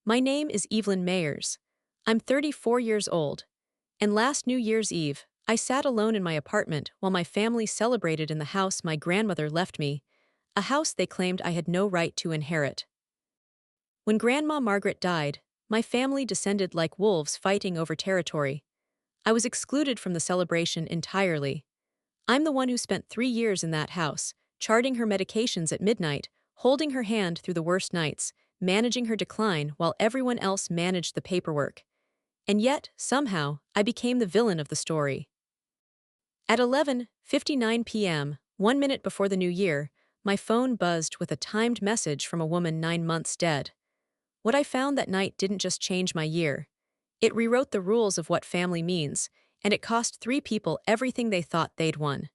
My name is Evelyn Mayers. I'm 34 years old, and last New Year's Eve, I sat alone in my apartment while my family celebrated in the house my grandmother left me, a house they claimed I had no right to inherit. When Grandma Margaret died, my family descended like wolves fighting over territory. I was excluded from the celebration entirely. I'm the one who spent 3 years in that house, charting her medications at midnight, holding her hand through the worst nights, managing her decline while everyone else managed the paperwork. And yet, somehow, I became the villain of the story. At 11:59 p.m., 1 minute before the new year, my phone buzzed with a timed message from a woman 9 months dead. What I found that night didn't just change my year. It rewrote the rules of what family means, and it cost 3 people everything they thought they'd won.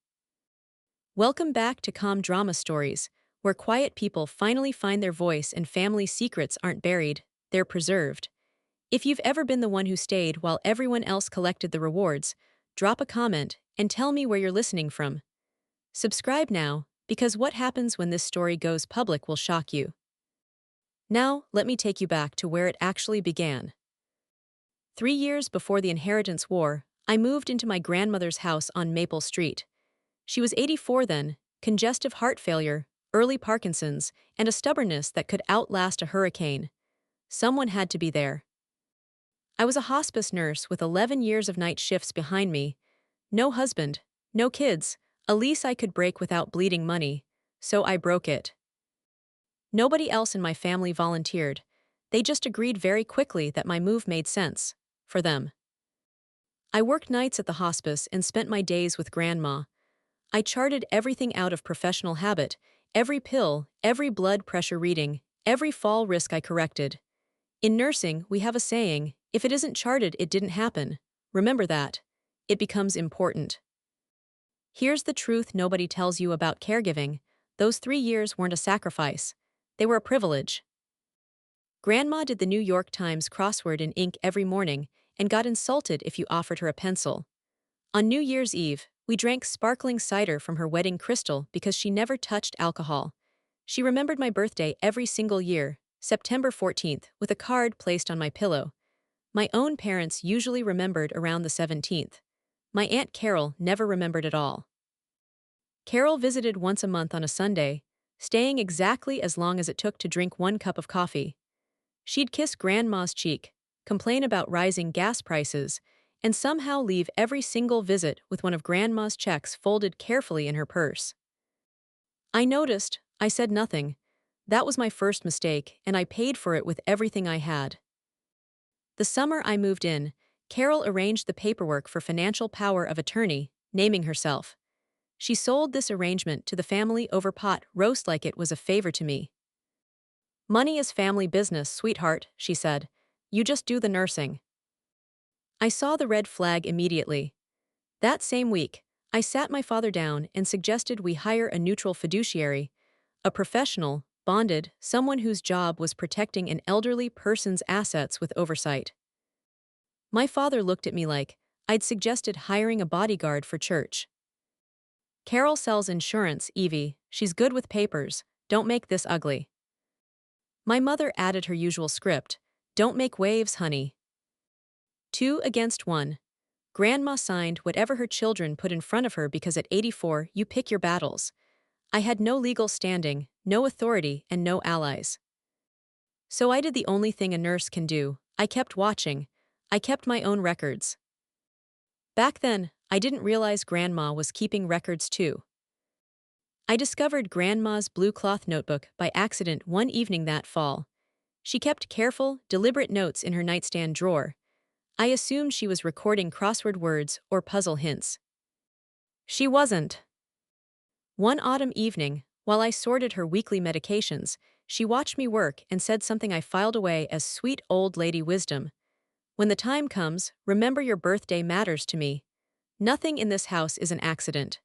Welcome back to Calm Drama Stories, where quiet people finally find their voice and family secrets aren't buried, they're preserved. If you've ever been the one who stayed while everyone else collected the rewards, drop a comment and tell me where you're listening from. Subscribe now, because what happens when this story goes public will shock you. Now, let me take you back to where it actually began. 3 years before the Inheritance War, I moved into my grandmother's house on Maple Street. She was 84 then, congestive heart failure, early Parkinson's, and a stubbornness that could outlast a hurricane. Someone had to be there. I was a hospice nurse with 11 years of night shifts behind me. No husband, no kids, a lease I could break without bleeding money, so I broke it. Nobody else in my family volunteered. They just agreed very quickly that my move made sense. For them. I worked nights at the hospice and spent my days with Grandma. I charted everything out of professional habit, every pill, every blood pressure reading, every fall risk I corrected. In nursing, we have a saying, if it isn't charted, it didn't happen. Remember that. It becomes important. Here's the truth nobody tells you about caregiving. Those 3 years weren't a sacrifice. They were a privilege. Grandma did the New York Times crossword in ink every morning and got insulted if you offered her a pencil. On New Year's Eve, we drank sparkling cider from her wedding crystal because she never touched alcohol. She remembered my birthday every single year, September 14th, with a card placed on my pillow. My own parents usually remembered around the 17th. My Aunt Carol never remembered at all. Carol visited once a month on a Sunday, staying exactly as long as it took to drink 1 cup of coffee. She'd kiss Grandma's cheek, complain about rising gas prices, and somehow leave every single visit with one of Grandma's checks folded carefully in her purse. I noticed, I said nothing. That was my first mistake, and I paid for it with everything I had. The summer I moved in, Carol arranged the paperwork for financial power of attorney, naming herself. She sold this arrangement to the family over pot roast like it was a favor to me. Money is family business, sweetheart, she said. You just do the nursing. I saw the red flag immediately. That same week, I sat my father down and suggested we hire a neutral fiduciary, a professional, bonded, someone whose job was protecting an elderly person's assets with oversight. My father looked at me like I'd suggested hiring a bodyguard for church. Carol sells insurance, Evie. She's good with papers. Don't make this ugly. My mother added her usual script. Don't make waves, honey. 2 against 1. Grandma signed whatever her children put in front of her because at 84, you pick your battles. I had no legal standing, no authority, and no allies. So I did the only thing a nurse can do. I kept watching. I kept my own records. Back then, I didn't realize Grandma was keeping records too. I discovered Grandma's blue cloth notebook by accident one evening that fall. She kept careful, deliberate notes in her nightstand drawer. I assumed she was recording crossword words or puzzle hints. She wasn't. One autumn evening, while I sorted her weekly medications, she watched me work and said something I filed away as sweet old lady wisdom. When the time comes, remember your birthday matters to me. Nothing in this house is an accident.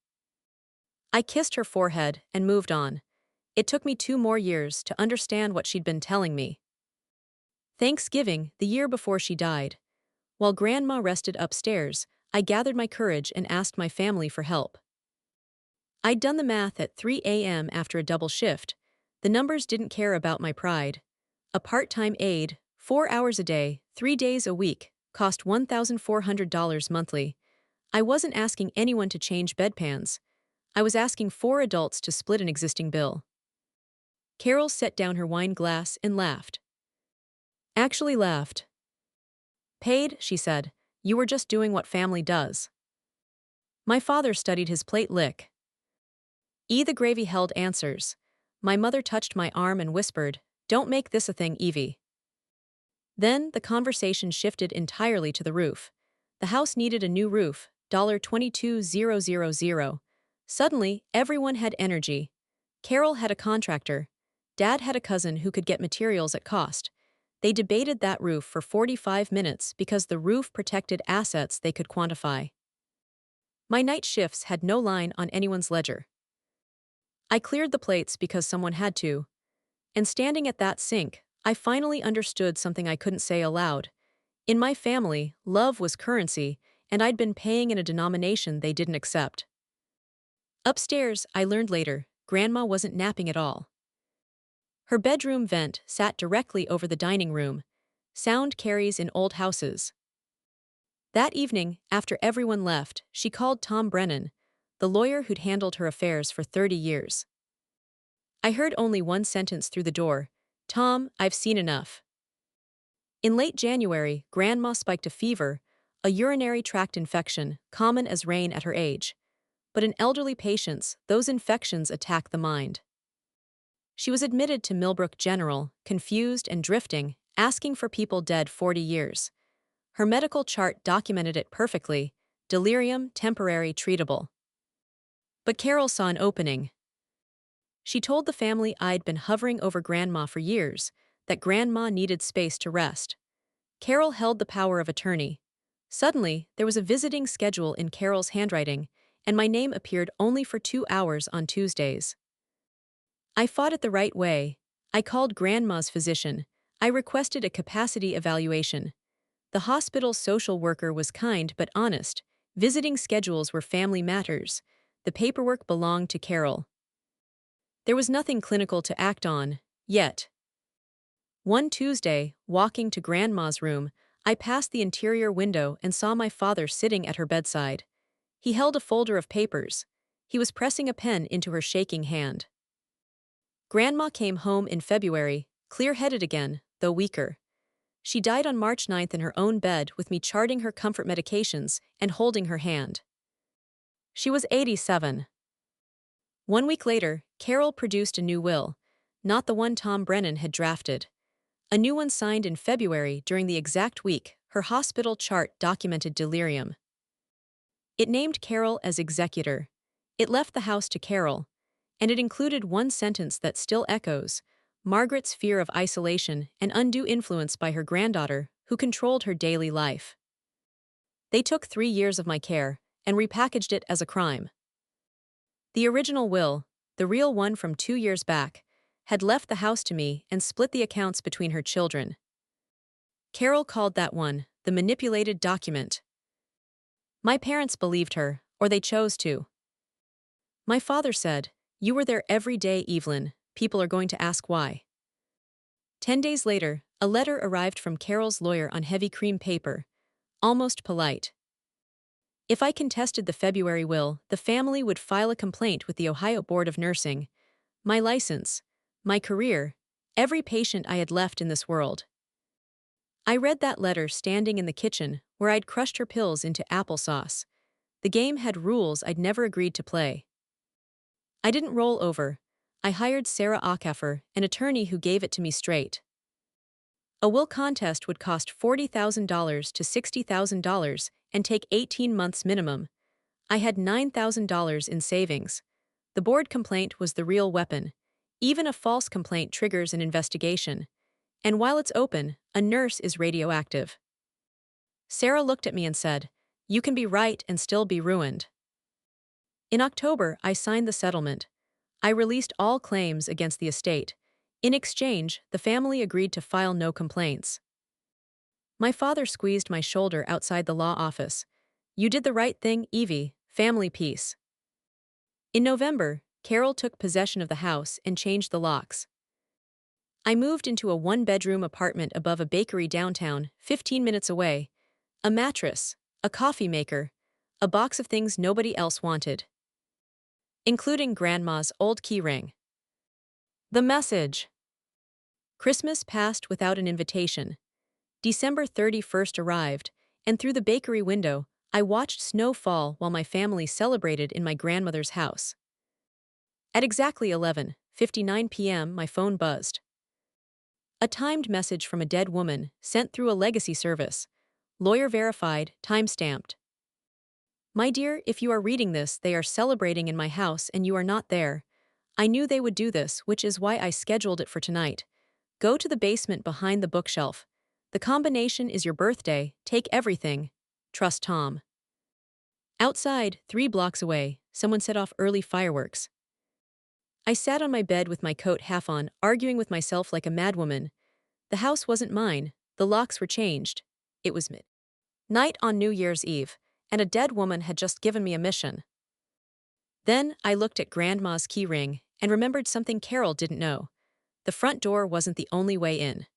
I kissed her forehead and moved on. It took me 2 more years to understand what she'd been telling me. Thanksgiving, the year before she died. While Grandma rested upstairs, I gathered my courage and asked my family for help. I'd done the math at 3 a.m. after a double shift. The numbers didn't care about my pride. A part-time aide, 4 hours a day, 3 days a week, cost $1,400 monthly. I wasn't asking anyone to change bedpans. I was asking 4 adults to split an existing bill. Carol set down her wine glass and laughed. Actually laughed. Paid, she said. You were just doing what family does. My father studied his plate lick. The gravy held answers. My mother touched my arm and whispered, "Don't make this a thing, Evie." Then the conversation shifted entirely to the roof. The house needed a new roof, $22,000. Suddenly, everyone had energy. Carol had a contractor. Dad had a cousin who could get materials at cost. They debated that roof for 45 minutes because the roof protected assets they could quantify. My night shifts had no line on anyone's ledger. I cleared the plates because someone had to. And standing at that sink, I finally understood something I couldn't say aloud. In my family, love was currency, and I'd been paying in a denomination they didn't accept. Upstairs, I learned later, Grandma wasn't napping at all. Her bedroom vent sat directly over the dining room. Sound carries in old houses. That evening, after everyone left, she called Tom Brennan, the lawyer who'd handled her affairs for 30 years. I heard only one sentence through the door. "Tom, I've seen enough." In late January, Grandma spiked a fever, a urinary tract infection, common as rain at her age. But in elderly patients, those infections attack the mind. She was admitted to Millbrook General, confused and drifting, asking for people dead 40 years. Her medical chart documented it perfectly: delirium, temporary, treatable. But Carol saw an opening. She told the family I'd been hovering over Grandma for years, that Grandma needed space to rest. Carol held the power of attorney. Suddenly, there was a visiting schedule in Carol's handwriting, and my name appeared only for 2 hours on Tuesdays. I fought it the right way. I called Grandma's physician. I requested a capacity evaluation. The hospital's social worker was kind but honest. Visiting schedules were family matters. The paperwork belonged to Carol. There was nothing clinical to act on, yet. One Tuesday, walking to Grandma's room, I passed the interior window and saw my father sitting at her bedside. He held a folder of papers. He was pressing a pen into her shaking hand. Grandma came home in February, clear-headed again, though weaker. She died on March 9th in her own bed with me charting her comfort medications and holding her hand. She was 87. 1 week later, Carol produced a new will, not the one Tom Brennan had drafted. A new one signed in February during the exact week her hospital chart documented delirium. It named Carol as executor. It left the house to Carol, and it included one sentence that still echoes: Margaret's fear of isolation and undue influence by her granddaughter, who controlled her daily life. They took 3 years of my care and repackaged it as a crime. The original will, the real one from 2 years back, had left the house to me and split the accounts between her children. Carol called that one the manipulated document. My parents believed her, or they chose to. My father said, "You were there every day, Evelyn. People are going to ask why." 10 days later, a letter arrived from Carol's lawyer on heavy cream paper, almost polite. If I contested the February will, the family would file a complaint with the Ohio Board of Nursing. My license, my career, every patient I had left in this world. I read that letter standing in the kitchen where I'd crushed her pills into applesauce. The game had rules I'd never agreed to play. I didn't roll over. I hired Sarah Ackefer, an attorney who gave it to me straight. A will contest would cost $40,000 to $60,000 and take 18 months minimum. I had $9,000 in savings. The board complaint was the real weapon. Even a false complaint triggers an investigation. And while it's open, a nurse is radioactive. Sarah looked at me and said, "You can be right and still be ruined." In October, I signed the settlement. I released all claims against the estate. In exchange, the family agreed to file no complaints. My father squeezed my shoulder outside the law office. "You did the right thing, Evie, family peace." In November, Carol took possession of the house and changed the locks. I moved into a one-bedroom apartment above a bakery downtown, 15 minutes away. A mattress, a coffee maker, a box of things nobody else wanted, including Grandma's old key ring. The message. Christmas passed without an invitation. December 31st arrived, and through the bakery window, I watched snow fall while my family celebrated in my grandmother's house. At exactly 11:59 p.m., my phone buzzed. A timed message from a dead woman, sent through a legacy service. Lawyer verified, time-stamped. My dear, if you are reading this, they are celebrating in my house and you are not there. I knew they would do this, which is why I scheduled it for tonight. Go to the basement behind the bookshelf. The combination is your birthday, take everything. Trust Tom. Outside, 3 blocks away, someone set off early fireworks. I sat on my bed with my coat half on, arguing with myself like a madwoman. The house wasn't mine, the locks were changed. It was midnight on New Year's Eve, and a dead woman had just given me a mission. Then I looked at Grandma's key ring and remembered something Carol didn't know. The front door wasn't the only way in.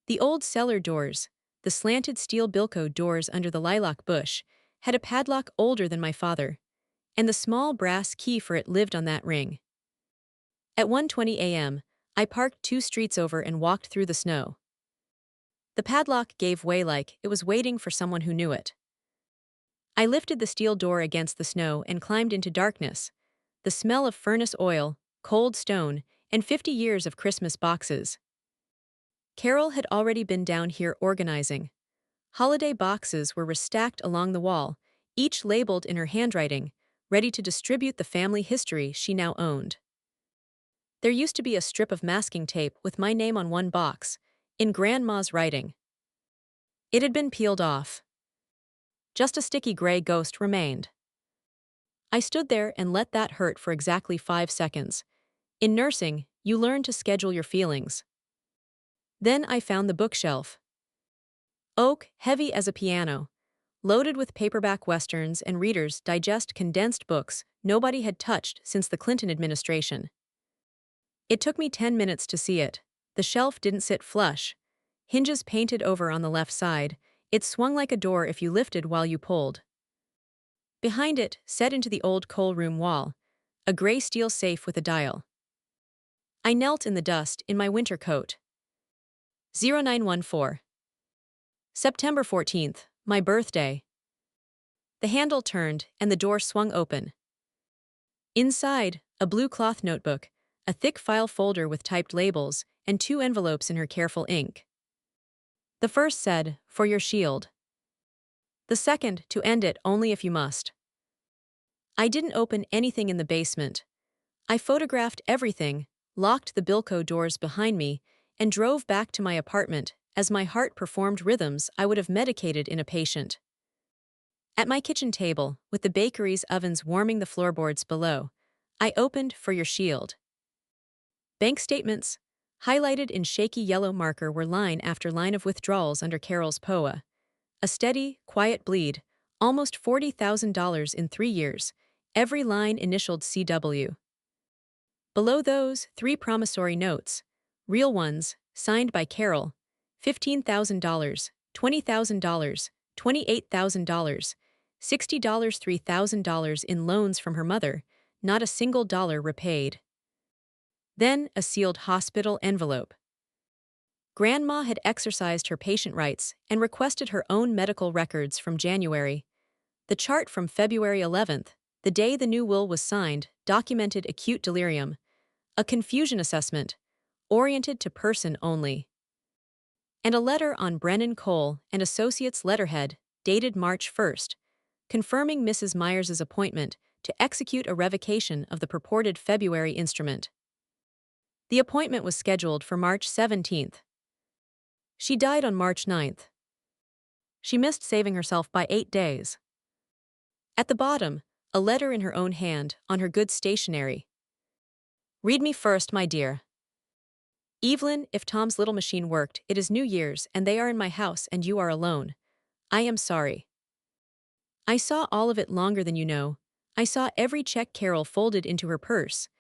The old cellar doors, the slanted steel Bilko doors under the lilac bush, had a padlock older than my father, and the small brass key for it lived on that ring. At 1:20 a.m., I parked 2 streets over and walked through the snow. The padlock gave way like it was waiting for someone who knew it. I lifted the steel door against the snow and climbed into darkness. The smell of furnace oil, cold stone, and 50 years of Christmas boxes. Carol had already been down here organizing. Holiday boxes were restacked along the wall, each labeled in her handwriting, ready to distribute the family history she now owned. There used to be a strip of masking tape with my name on one box, in Grandma's writing. It had been peeled off. Just a sticky gray ghost remained. I stood there and let that hurt for exactly 5 seconds. In nursing, you learn to schedule your feelings. Then I found the bookshelf. Oak, heavy as a piano, loaded with paperback westerns and Reader's Digest condensed books nobody had touched since the Clinton administration. It took me 10 minutes to see it. The shelf didn't sit flush. Hinges painted over on the left side, it swung like a door if you lifted while you pulled. Behind it, set into the old coal room wall, a gray steel safe with a dial. I knelt in the dust in my winter coat. 0914. September 14th, my birthday. The handle turned and the door swung open. Inside, a blue cloth notebook, a thick file folder with typed labels, and 2 envelopes in her careful ink. The first said, "For your shield." The second, "To end it only if you must." I didn't open anything in the basement. I photographed everything, locked the Bilko doors behind me, and drove back to my apartment as my heart performed rhythms I would have medicated in a patient. At my kitchen table, with the bakery's ovens warming the floorboards below, I opened "For Your Shield." Bank statements, highlighted in shaky yellow marker, were line after line of withdrawals under Carol's POA. A steady, quiet bleed, almost $40,000 in 3 years, every line initialed CW. Below those, 3 promissory notes, real ones, signed by Carol, $15,000, $20,000, $28,000, $60, $3,000 in loans from her mother, not a single dollar repaid. Then a sealed hospital envelope. Grandma had exercised her patient rights and requested her own medical records from January. The chart from February 11th, the day the new will was signed, documented acute delirium, a confusion assessment, oriented to person only. And a letter on Brennan Cole and Associates letterhead, dated March 1st, confirming Mrs. Myers's appointment to execute a revocation of the purported February instrument. The appointment was scheduled for March 17th. She died on March 9th. She missed saving herself by 8 days. At the bottom, a letter in her own hand, on her good stationery. "Read me first, my dear. Evelyn, if Tom's little machine worked, it is New Year's and they are in my house and you are alone. I am sorry. I saw all of it longer than you know. I saw every check Carol folded into her purse.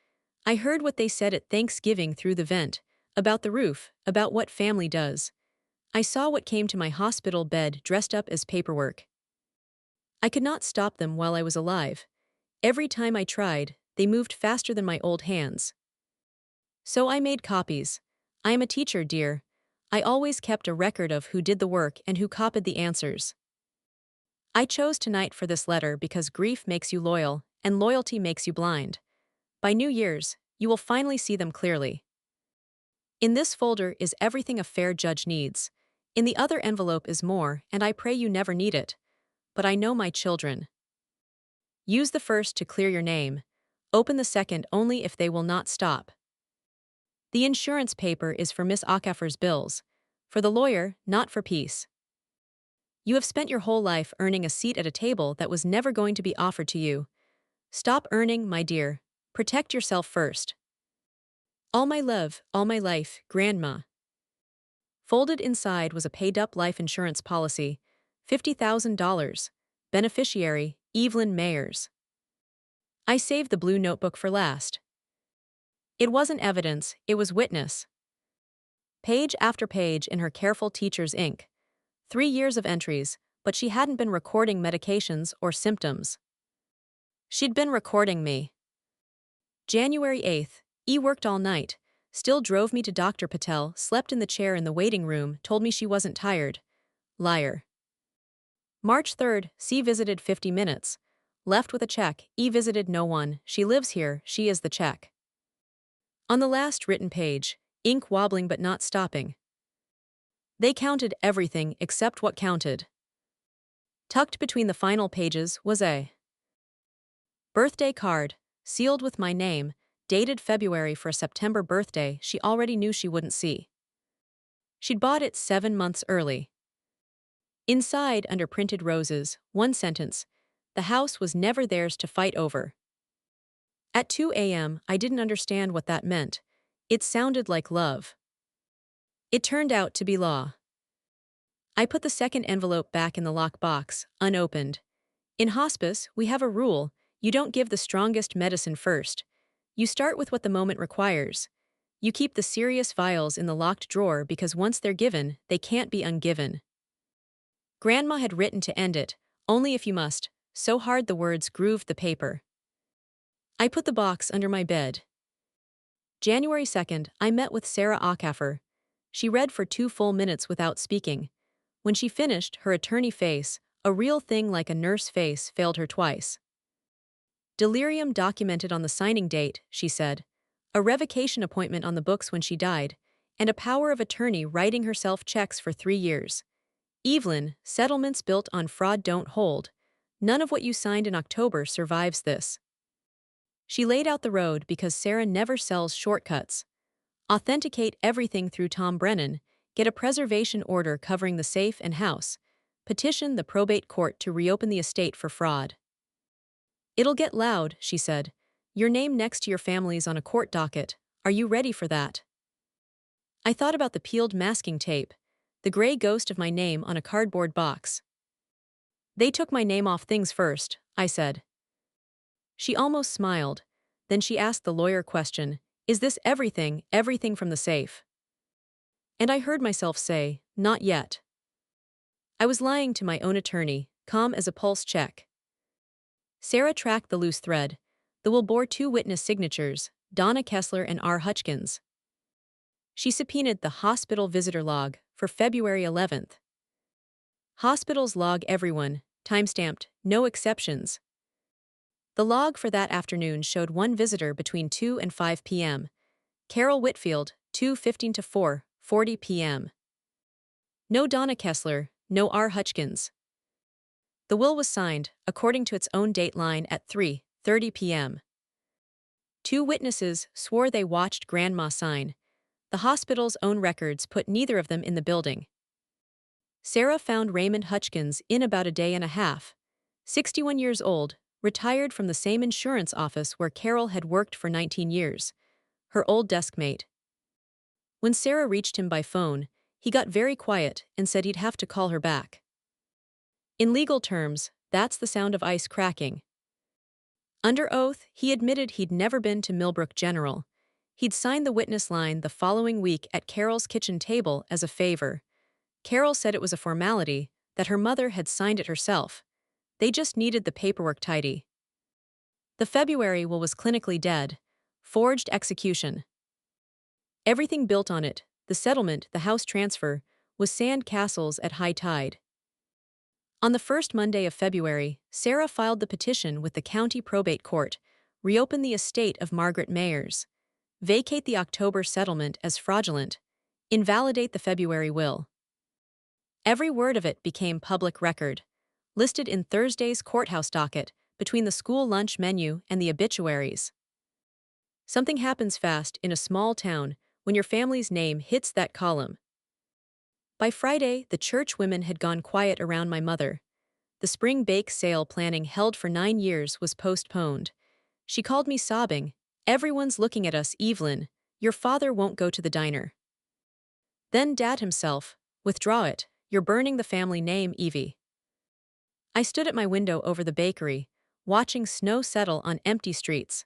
I heard what they said at Thanksgiving through the vent, about the roof, about what family does. I saw what came to my hospital bed dressed up as paperwork. I could not stop them while I was alive. Every time I tried, they moved faster than my old hands. So I made copies. I am a teacher, dear. I always kept a record of who did the work and who copied the answers. I chose tonight for this letter because grief makes you loyal, and loyalty makes you blind. By New Year's, you will finally see them clearly. In this folder is everything a fair judge needs. In the other envelope is more, and I pray you never need it. But I know my children. Use the first to clear your name. Open the second only if they will not stop. The insurance paper is for Miss Acker's bills. For the lawyer, not for peace. You have spent your whole life earning a seat at a table that was never going to be offered to you. Stop earning, my dear. Protect yourself first. All my love, all my life, Grandma. Folded inside was a paid-up life insurance policy, $50,000. Beneficiary, Evelyn Mayers. I saved the blue notebook for last. It wasn't evidence, it was witness. Page after page in her careful teacher's ink. 3 years of entries, but she hadn't been recording medications or symptoms. She'd been recording me. January 8th, worked all night, still drove me to Dr. Patel, slept in the chair in the waiting room, told me she wasn't tired. Liar. March 3rd, visited 50 minutes. Left with a check, visited no one, she lives here, she is the check. On the last written page, ink wobbling but not stopping. They counted everything except what counted. Tucked between the final pages was a birthday card, sealed with my name, dated February for a September birthday she already knew she wouldn't see. She'd bought it 7 months early. Inside, under printed roses, one sentence: the house was never theirs to fight over. At 2 a.m., I didn't understand what that meant. It sounded like love. It turned out to be law. I put the second envelope back in the lockbox, unopened. In hospice, we have a rule: you don't give the strongest medicine first. You start with what the moment requires. You keep the serious vials in the locked drawer because once they're given, they can't be ungiven. Grandma had written to end it, only if you must, so hard the words grooved the paper. I put the box under my bed. January 2nd, I met with Sarah Ackerfer. She read for 2 full minutes without speaking. When she finished, her attorney face, a real thing like a nurse face, failed her twice. Delirium documented on the signing date, she said. A revocation appointment on the books when she died, and a power of attorney writing herself checks for 3 years. Evelyn, settlements built on fraud don't hold. None of what you signed in October survives this. She laid out the road because Sarah never sells shortcuts. Authenticate everything through Tom Brennan, get a preservation order covering the safe and house, petition the probate court to reopen the estate for fraud. It'll get loud, she said. Your name next to your family's on a court docket. Are you ready for that? I thought about the peeled masking tape, the gray ghost of my name on a cardboard box. They took my name off things first, I said. She almost smiled. Then she asked the lawyer question: is this everything from the safe? And I heard myself say, not yet. I was lying to my own attorney, calm as a pulse check. Sarah tracked the loose thread. The will bore 2 witness signatures, Donna Kessler and R. Hutchkins. She subpoenaed the hospital visitor log for February 11th. Hospitals log everyone, timestamped, no exceptions. The log for that afternoon showed 1 visitor between 2 and 5 p.m. Carol Whitfield, 2:15 to 4:40 p.m. No Donna Kessler, no R. Hutchkins. The will was signed, according to its own dateline, at 3:30 p.m. 2 witnesses swore they watched Grandma sign. The hospital's own records put neither of them in the building. Sarah found Raymond Hutchkins in about a day and a half. 61 years old, retired from the same insurance office where Carol had worked for 19 years. Her old deskmate. When Sarah reached him by phone, he got very quiet and said he'd have to call her back. In legal terms, that's the sound of ice cracking. Under oath, he admitted he'd never been to Millbrook General. He'd signed the witness line the following week at Carol's kitchen table as a favor. Carol said it was a formality, that her mother had signed it herself. They just needed the paperwork tidy. The February will was clinically dead. Forged execution. Everything built on it, the settlement, the house transfer, was sand castles at high tide. On the first Monday of February, Sarah filed the petition with the county probate court, reopen the estate of Margaret Mayers, vacate the October settlement as fraudulent, invalidate the February will. Every word of it became public record, listed in Thursday's courthouse docket, between the school lunch menu and the obituaries. Something happens fast in a small town when your family's name hits that column. By Friday, the church women had gone quiet around my mother. The spring bake sale planning held for 9 years was postponed. She called me sobbing, "Everyone's looking at us, Evelyn. Your father won't go to the diner." Then Dad himself, "Withdraw it. You're burning the family name, Evie." I stood at my window over the bakery, watching snow settle on empty streets.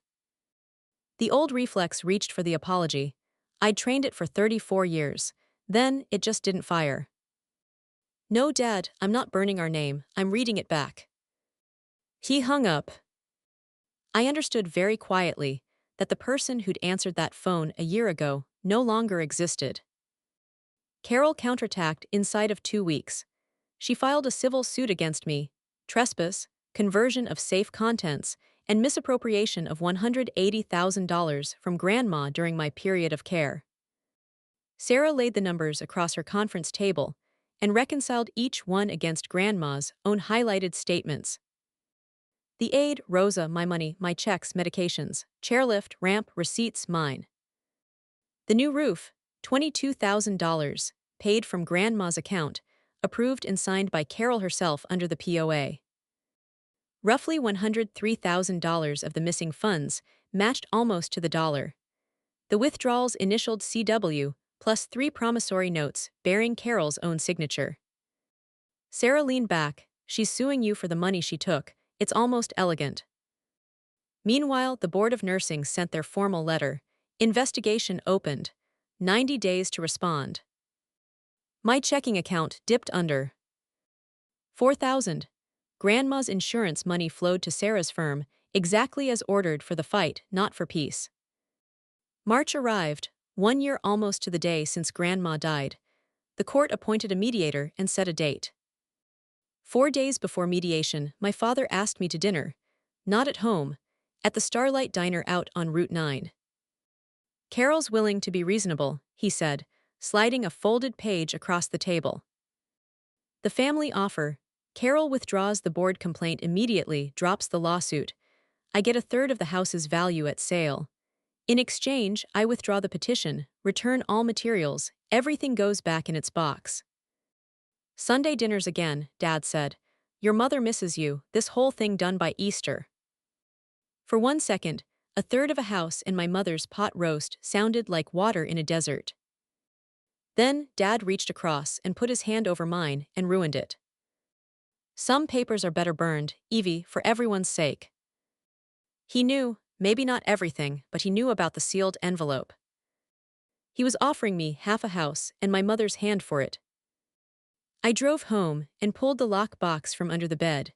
The old reflex reached for the apology. I'd trained it for 34 years. Then, it just didn't fire. "No, Dad, I'm not burning our name, I'm reading it back." He hung up. I understood very quietly that the person who'd answered that phone a year ago no longer existed. Carol counterattacked inside of 2 weeks. She filed a civil suit against me, trespass, conversion of safe contents, and misappropriation of $180,000 from Grandma during my period of care. Sarah laid the numbers across her conference table and reconciled each one against Grandma's own highlighted statements. The aide, Rosa, my money, my checks, medications, chairlift, ramp, receipts, mine. The new roof, $22,000, paid from Grandma's account, approved and signed by Carol herself under the POA. Roughly $103,000 of the missing funds matched almost to the dollar. The withdrawals initialed CW, plus 3 promissory notes bearing Carol's own signature. Sarah leaned back. "She's suing you for the money she took. It's almost elegant." Meanwhile, the Board of Nursing sent their formal letter. Investigation opened. 90 days to respond. My checking account dipped under $4,000. Grandma's insurance money flowed to Sarah's firm, exactly as ordered for the fight, not for peace. March arrived, 1 year almost to the day since Grandma died. The court appointed a mediator and set a date. 4 days before mediation, my father asked me to dinner. Not at home, at the Starlight Diner out on Route 9. "Carol's willing to be reasonable," he said, sliding a folded page across the table. The family offer: Carol withdraws the board complaint immediately, drops the lawsuit. I get 1/3 of the house's value at sale. In exchange, I withdraw the petition, return all materials, everything goes back in its box. "Sunday dinners again," Dad said. "Your mother misses you, this whole thing done by Easter." For 1 second, 1/3 of a house and my mother's pot roast sounded like water in a desert. Then, Dad reached across and put his hand over mine and ruined it. "Some papers are better burned, Evie, for everyone's sake." He knew, maybe not everything, but he knew about the sealed envelope. He was offering me half a house and my mother's hand for it. I drove home and pulled the lock box from under the bed.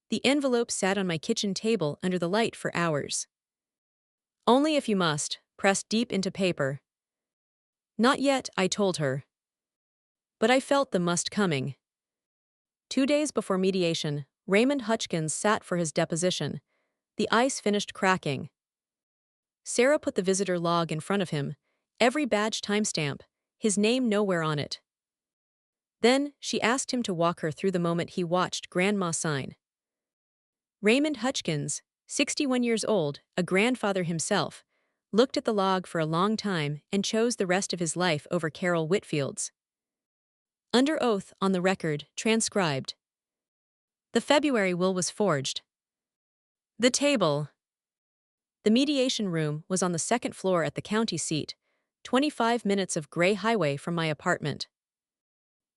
The envelope sat on my kitchen table under the light for hours. "Only if you must," pressed deep into paper. "Not yet," I told her. But I felt the must coming. 2 days before mediation, Raymond Hutchkins sat for his deposition. The ice finished cracking. Sarah put the visitor log in front of him, every badge timestamp, his name nowhere on it. Then, she asked him to walk her through the moment he watched Grandma sign. Raymond Hutchkins, 61 years old, a grandfather himself, looked at the log for a long time and chose the rest of his life over Carol Whitfield's. Under oath, on the record, transcribed. The February will was forged. The table. The mediation room was on the 2nd floor at the county seat, 25 minutes of gray highway from my apartment.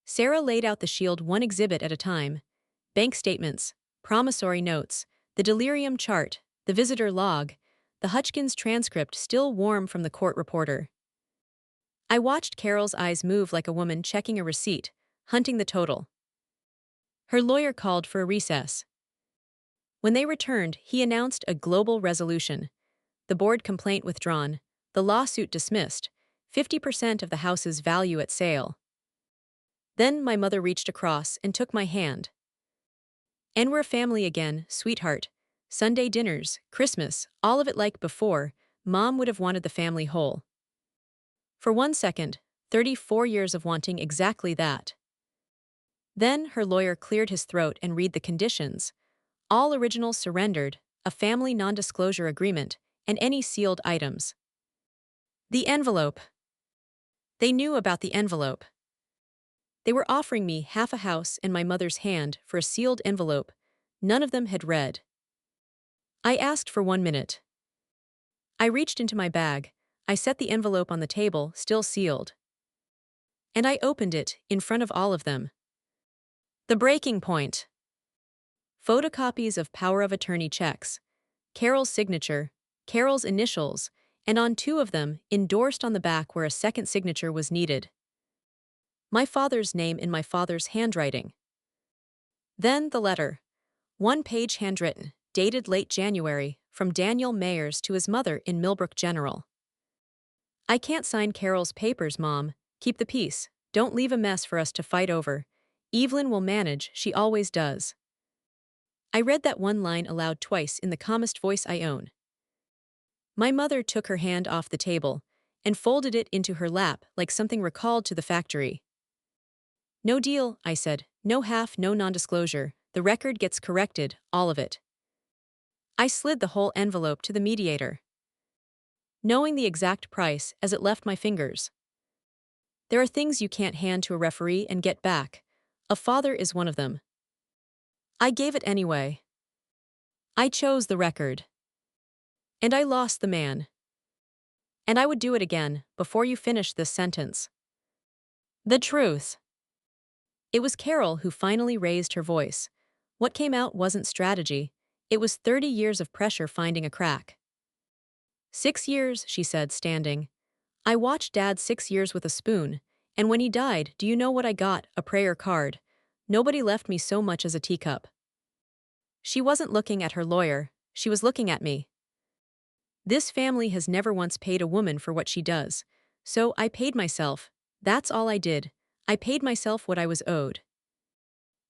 Sarah laid out the shield one exhibit at a time: bank statements, promissory notes, the delirium chart, the visitor log, the Hutchins transcript still warm from the court reporter. I watched Carol's eyes move like a woman checking a receipt, hunting the total. Her lawyer called for a recess. When they returned, he announced a global resolution. The board complaint withdrawn, the lawsuit dismissed, 50% of the house's value at sale. Then my mother reached across and took my hand. And we're a family again, sweetheart. Sunday dinners, Christmas, all of it like before. Mom would have wanted the family whole. For 1 second, 34 years of wanting exactly that. Then her lawyer cleared his throat and read the conditions. All originals surrendered, a family non-disclosure agreement, and any sealed items. The envelope. They knew about the envelope. They were offering me half a house and my mother's hand for a sealed envelope. None of them had read. I asked for 1 minute. I reached into my bag. I set the envelope on the table, still sealed. And I opened it, in front of all of them. The breaking point. Photocopies of power of attorney checks. Carol's signature, Carol's initials, and on 2 of them, endorsed on the back where a second signature was needed. My father's name in my father's handwriting. Then the letter. 1-page handwritten, dated late January, from Daniel Mayers to his mother in Millbrook General. I can't sign Carol's papers, Mom. Keep the peace. Don't leave a mess for us to fight over. Evelyn will manage, she always does. I read that one line aloud twice in the calmest voice I own. My mother took her hand off the table and folded it into her lap like something recalled to the factory. No deal, I said. No half, no non-disclosure. The record gets corrected, all of it. I slid the whole envelope to the mediator, knowing the exact price as it left my fingers. There are things you can't hand to a referee and get back. A father is one of them. I gave it anyway. I chose the record. And I lost the man. And I would do it again, before you finish this sentence. The truth. It was Carol who finally raised her voice. What came out wasn't strategy. It was 30 years of pressure finding a crack. 6 years, she said, standing. I watched Dad 6 years with a spoon, and when he died, do you know what I got? A prayer card. Nobody left me so much as a teacup. She wasn't looking at her lawyer, she was looking at me. This family has never once paid a woman for what she does, so I paid myself. That's all I did. I paid myself what I was owed.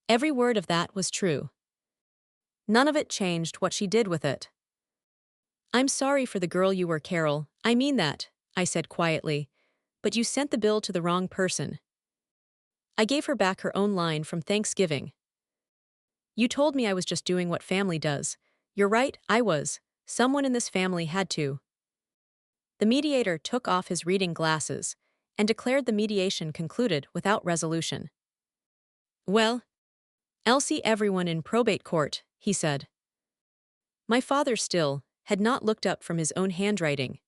Every word of that was true. None of it changed what she did with it. I'm sorry for the girl you were, Carol. I mean that, I said quietly. But you sent the bill to the wrong person. I gave her back her own line from Thanksgiving. You told me I was just doing what family does. You're right, I was. Someone in this family had to. The mediator took off his reading glasses and declared the mediation concluded without resolution. Well, Elsie, everyone in probate court, he said. My father still had not looked up from his own handwriting.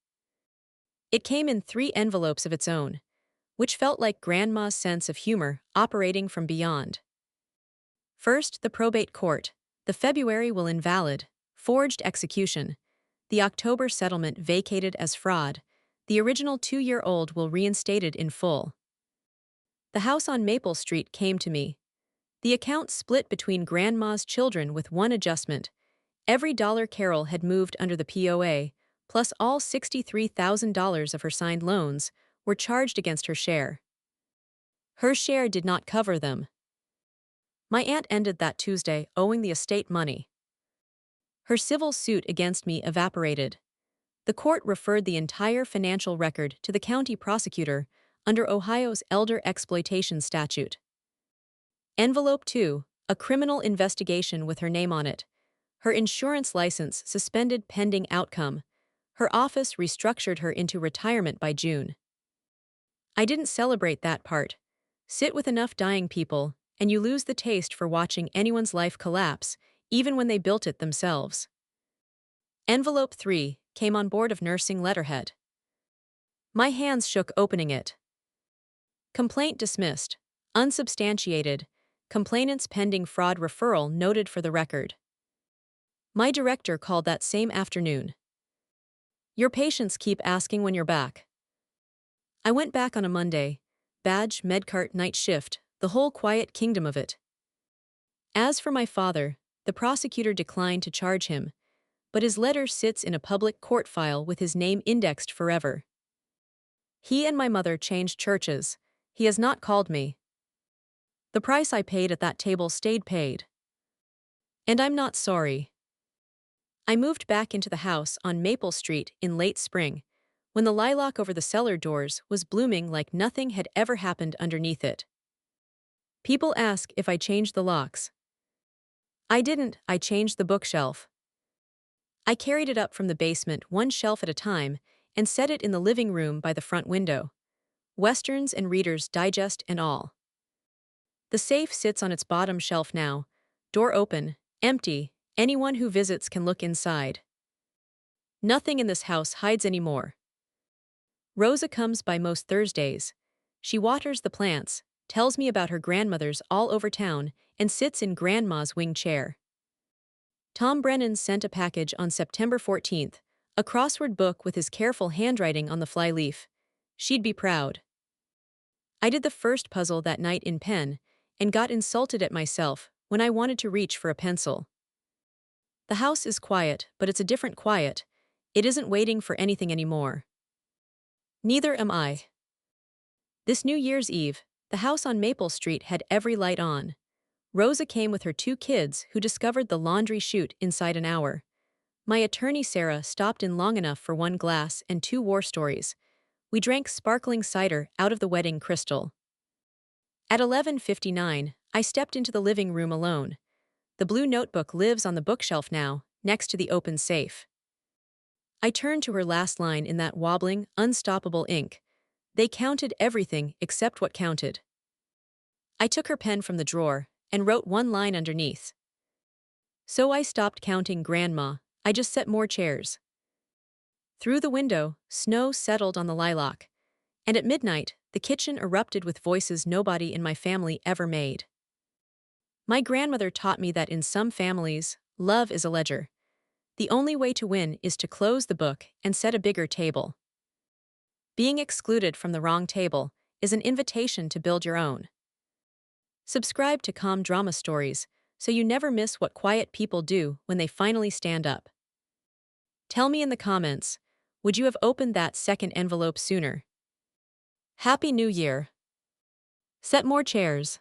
It came in 3 envelopes of its own, which felt like Grandma's sense of humor operating from beyond. First, the probate court. The February will invalid, forged execution. The October settlement vacated as fraud. The original 2-year-old will reinstated in full. The house on Maple Street came to me. The account split between Grandma's children with one adjustment. Every dollar Carol had moved under the POA, plus all $63,000 of her signed loans, were charged against her share. Her share did not cover them. My aunt ended that Tuesday owing the estate money. Her civil suit against me evaporated. The court referred the entire financial record to the county prosecutor under Ohio's elder exploitation statute. Envelope 2, a criminal investigation with her name on it. Her insurance license suspended pending outcome. Her office restructured her into retirement by June. I didn't celebrate that part. Sit with enough dying people, and you lose the taste for watching anyone's life collapse, even when they built it themselves. Envelope 3 came on board of nursing letterhead. My hands shook opening it. Complaint dismissed. Unsubstantiated. Complainant's pending fraud referral noted for the record. My director called that same afternoon. Your patients keep asking when you're back. I went back on a Monday. Badge, medcart, night shift, the whole quiet kingdom of it. As for my father, the prosecutor declined to charge him, but his letter sits in a public court file with his name indexed forever. He and my mother changed churches. He has not called me. The price I paid at that table stayed paid. And I'm not sorry. I moved back into the house on Maple Street in late spring, when the lilac over the cellar doors was blooming like nothing had ever happened underneath it. People ask if I changed the locks. I didn't, I changed the bookshelf. I carried it up from the basement one shelf at a time and set it in the living room by the front window. Westerns and Reader's Digest and all. The safe sits on its bottom shelf now, door open, empty, anyone who visits can look inside. Nothing in this house hides anymore. Rosa comes by most Thursdays. She waters the plants, tells me about her grandmothers all over town, and sits in Grandma's wing chair. Tom Brennan sent a package on September 14th, a crossword book with his careful handwriting on the flyleaf. She'd be proud. I did the first puzzle that night in pen, and got insulted at myself when I wanted to reach for a pencil. The house is quiet, but it's a different quiet. It isn't waiting for anything anymore. Neither am I. This New Year's Eve, the house on Maple Street had every light on. Rosa came with her 2 kids who discovered the laundry chute inside an hour. My attorney Sarah stopped in long enough for 1 glass and 2 war stories. We drank sparkling cider out of the wedding crystal. At 11:59, I stepped into the living room alone. The blue notebook lives on the bookshelf now, next to the open safe. I turned to her last line in that wobbling, unstoppable ink. They counted everything except what counted. I took her pen from the drawer and wrote 1 line underneath. So I stopped counting Grandma, I just set more chairs. Through the window, snow settled on the lilac, and at midnight, the kitchen erupted with voices nobody in my family ever made. My grandmother taught me that in some families, love is a ledger. The only way to win is to close the book and set a bigger table. Being excluded from the wrong table is an invitation to build your own. Subscribe to Calm Drama Stories so you never miss what quiet people do when they finally stand up. Tell me in the comments, would you have opened that second envelope sooner? Happy New Year! Set more chairs.